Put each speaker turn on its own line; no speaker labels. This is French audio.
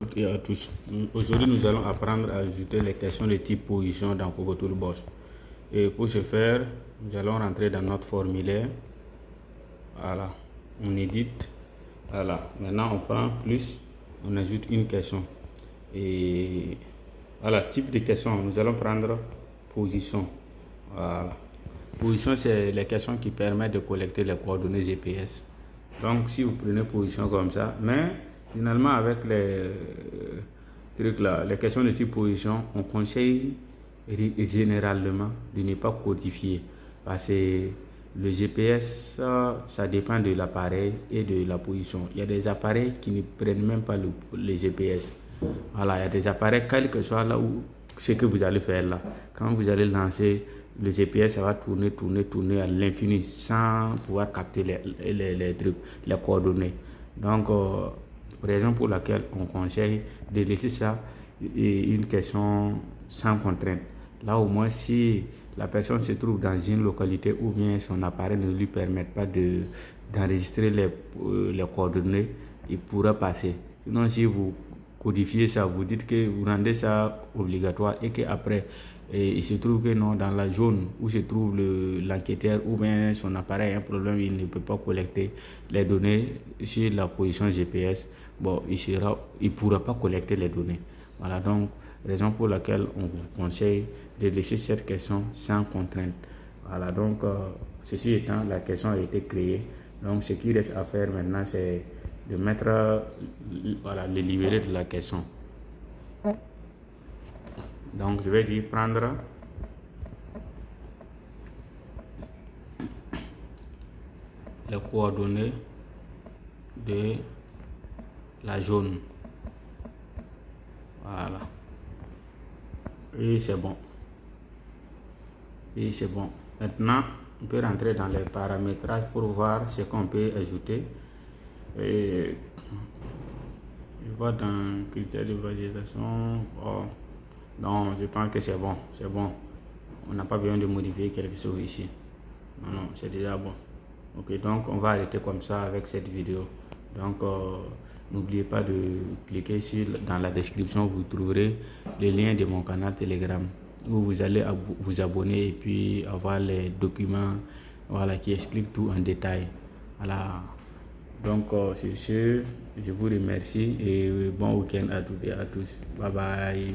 toutes et à tous. Aujourd'hui, nous allons apprendre à ajouter les questions de type position dans Coco Toolbox. Et pour ce faire, nous allons rentrer dans notre formulaire. Voilà, on édite. Voilà, maintenant on prend plus, on ajoute une question. Et voilà, type de question, nous allons prendre position. Voilà. Position, c'est les questions qui permettent de collecter les coordonnées GPS. Donc, si vous prenez position comme ça, mais finalement, avec les trucs là, les questions de type position, on conseille généralement de ne pas codifier parce que le GPS, ça dépend de l'appareil et de la position. Il y a des appareils qui ne prennent même pas le GPS. Voilà, il y a des appareils, quel que soit là où ce que vous allez faire là. Quand vous allez lancer le GPS, ça va tourner à l'infini sans pouvoir capter les trucs, les coordonnées. Donc, raison pour laquelle on conseille de laisser ça une question sans contrainte. Là, au moins, si la personne se trouve dans une localité où bien son appareil ne lui permet pas d'enregistrer les coordonnées, il pourra passer. Sinon, si vous codifiez ça, vous dites que vous rendez ça obligatoire et qu'après, il se trouve que non, dans la zone où se trouve l'enquêteur ou bien son appareil a un problème, il ne peut pas collecter les données sur la position GPS, bon, il ne pourra pas collecter les données. Voilà, donc, raison pour laquelle on vous conseille de laisser cette question sans contrainte. Voilà, donc, ceci étant, la question a été créée. Donc, ce qui reste à faire maintenant, c'est de mettre voilà, le livret de la question. Donc, je vais dire prendre les coordonnées de la zone. Voilà. Et c'est bon. Et c'est bon. Maintenant, on peut rentrer dans les paramétrages pour voir ce qu'on peut ajouter. Et je vois dans critères de validation. Oh, non, je pense que c'est bon. C'est bon. On n'a pas besoin de modifier quelque chose ici. Non, c'est déjà bon. Ok, donc on va arrêter comme ça avec cette vidéo. Donc, n'oubliez pas de cliquer dans la description, vous trouverez le lien de mon canal Telegram où vous allez vous abonner et puis avoir les documents, voilà, qui expliquent tout en détail. Voilà. Donc, sur ce, je vous remercie et bon week-end à toutes et à tous. Bye bye.